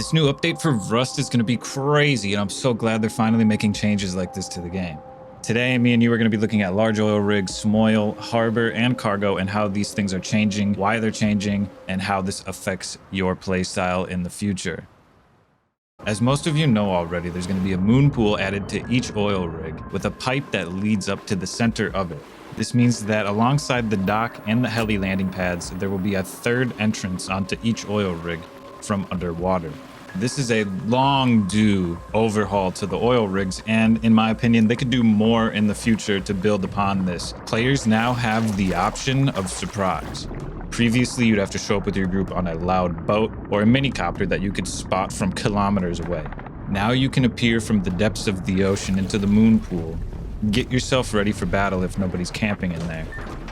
This new update for Rust is going to be crazy, and I'm so glad they're finally making changes like this to the game. Today, me and you are going to be looking at large oil rigs, SMOIL, harbor, and cargo, and how these things are changing, why they're changing, and how this affects your playstyle in the future. As most of you know already, there's going to be a moon pool added to each oil rig with a pipe that leads up to the center of it. This means that alongside the dock and the heli landing pads, there will be a third entrance onto each oil rig from underwater. This is a long due overhaul to the oil rigs, and in my opinion, they could do more in the future to build upon this. Players now have the option of surprise. Previously, you'd have to show up with your group on a loud boat or a minicopter that you could spot from kilometers away. Now you can appear from the depths of the ocean into the moon pool, get yourself ready for battle if nobody's camping in there,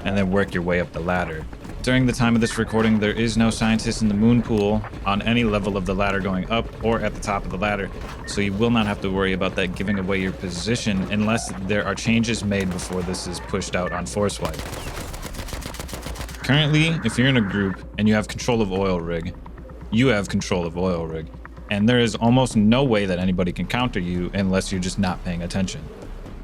and then work your way up the ladder. During the time of this recording, there is no scientist in the moon pool on any level of the ladder going up or at the top of the ladder, so you will not have to worry about that giving away your position unless there are changes made before this is pushed out on ForceWipe. Currently, if you're in a group and you have control of oil rig, you have control of oil rig, and there is almost no way that anybody can counter you unless you're just not paying attention.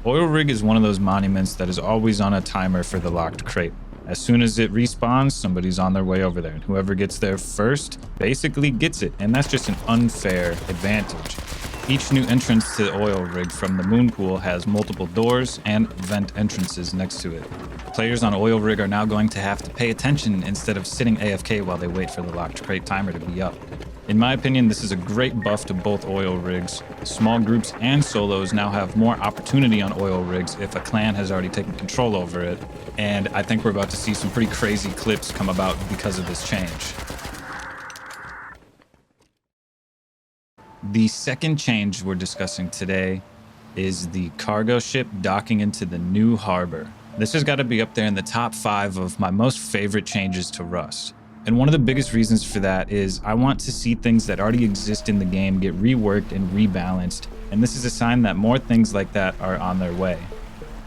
Oil rig is one of those monuments that is always on a timer for the locked crate. As soon as it respawns, somebody's on their way over there, and whoever gets there first basically gets it, and that's just an unfair advantage. Each new entrance to the oil rig from the moon pool has multiple doors and vent entrances next to it. Players on oil rig are now going to have to pay attention instead of sitting AFK while they wait for the locked crate timer to be up. In my opinion, this is a great buff to both oil rigs. Small groups and solos now have more opportunity on oil rigs if a clan has already taken control over it, and I think we're about to see some pretty crazy clips come about because of this change. The second change we're discussing today is the cargo ship docking into the new harbor. This has got to be up there in the top 5 of my most favorite changes to Rust. And one of the biggest reasons for that is I want to see things that already exist in the game get reworked and rebalanced, and this is a sign that more things like that are on their way.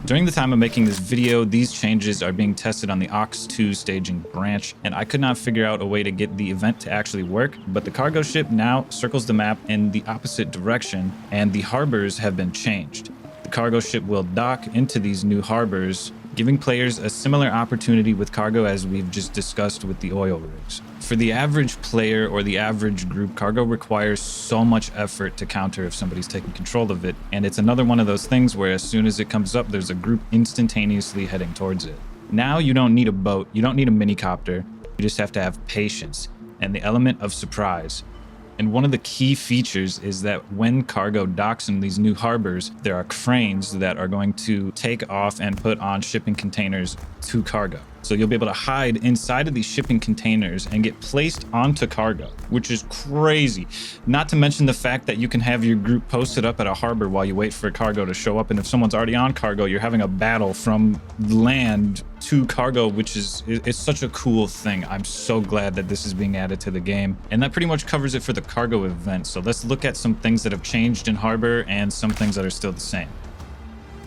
During the time of making this video, these changes are being tested on the Aux2 staging branch, and I could not figure out a way to get the event to actually work, but the cargo ship now circles the map in the opposite direction, and the harbors have been changed. The cargo ship will dock into these new harbors, giving players a similar opportunity with cargo as we've just discussed with the oil rigs. For the average player or the average group, cargo requires so much effort to counter if somebody's taking control of it, and it's another one of those things where as soon as it comes up, there's a group instantaneously heading towards it. Now you don't need a boat, you don't need a minicopter, you just have to have patience and the element of surprise. And one of the key features is that when cargo docks in these new harbors, there are cranes that are going to take off and put on shipping containers to cargo. So you'll be able to hide inside of these shipping containers and get placed onto cargo, which is crazy. Not to mention the fact that you can have your group posted up at a harbor while you wait for cargo to show up. And if someone's already on cargo, you're having a battle from land to cargo, which is it's such a cool thing. I'm so glad that this is being added to the game. And that pretty much covers it for the cargo event. So let's look at some things that have changed in harbor and some things that are still the same.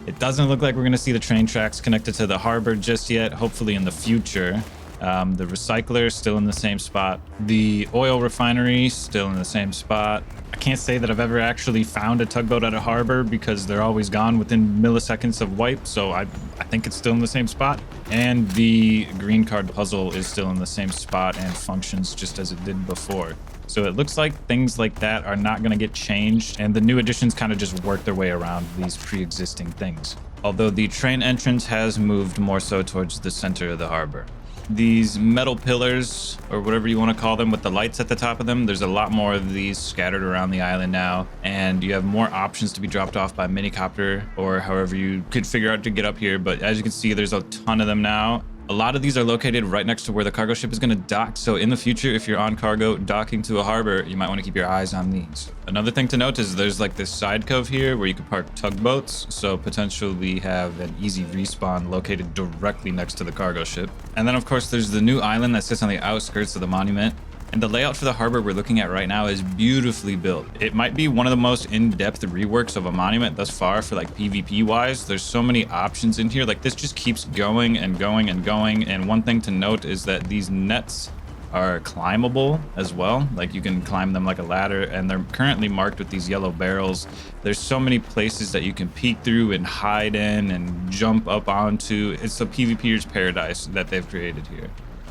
It doesn't look like we're going to see the train tracks connected to the harbor just yet, hopefully in the future. The recycler still in the same spot. The oil refinery still in the same spot. I can't say that I've ever actually found a tugboat at a harbor because they're always gone within milliseconds of wipe, so I think it's still in the same spot. And the green card puzzle is still in the same spot and functions just as it did before. So it looks like things like that are not going to get changed, and the new additions kind of just work their way around these pre-existing things. Although the train entrance has moved more so towards the center of the harbor. These metal pillars, or whatever you want to call them, with the lights at the top of them, there's a lot more of these scattered around the island now, and you have more options to be dropped off by minicopter or however you could figure out to get up here. But as you can see, there's a ton of them now. A lot of these are located right next to where the cargo ship is going to dock, so in the future, if you're on cargo docking to a harbor, you might want to keep your eyes on these. Another thing to note is there's like this side cove here where you can park tugboats, so potentially have an easy respawn located directly next to the cargo ship. And then of course there's the new island that sits on the outskirts of the monument. And the layout for the harbor we're looking at right now is beautifully built. It might be one of the most in-depth reworks of a monument thus far for like PvP wise. There's so many options in here. Like this just keeps going and going and going. And one thing to note is that these nets are climbable as well. Like you can climb them like a ladder, and they're currently marked with these yellow barrels. There's so many places that you can peek through and hide in and jump up onto. It's a PvPer's paradise that they've created here.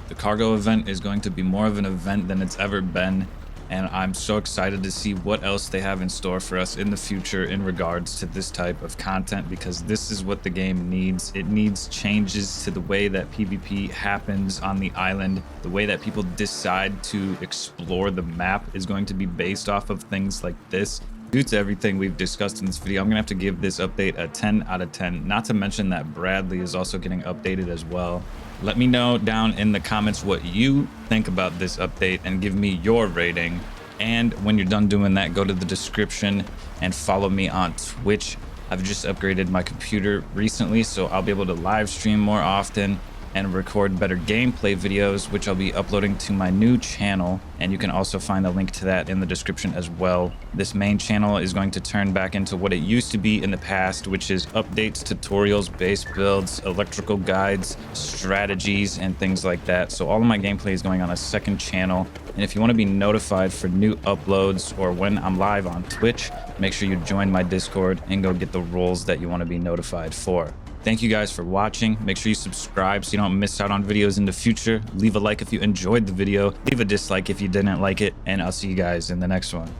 The cargo event is going to be more of an event than it's ever been, and I'm so excited to see what else they have in store for us in the future in regards to this type of content, because this is what the game needs. It needs changes to the way that PvP happens on the island. The way that people decide to explore the map is going to be based off of things like this. Due to everything we've discussed in this video, I'm gonna have to give this update a 10 out of 10. Not to mention that Bradley is also getting updated as well. Let me know down in the comments what you think about this update and give me your rating. And when you're done doing that, go to the description and follow me on Twitch. I've just upgraded my computer recently, so I'll be able to live stream more often and record better gameplay videos, which I'll be uploading to my new channel. And you can also find a link to that in the description as well. This main channel is going to turn back into what it used to be in the past, which is updates, tutorials, base builds, electrical guides, strategies, and things like that. So all of my gameplay is going on a second channel. And if you want to be notified for new uploads or when I'm live on Twitch, make sure you join my Discord and go get the roles that you want to be notified for. Thank you guys for watching. Make sure you subscribe so you don't miss out on videos in the future. Leave a like if you enjoyed the video. Leave a dislike if you didn't like it. And I'll see you guys in the next one.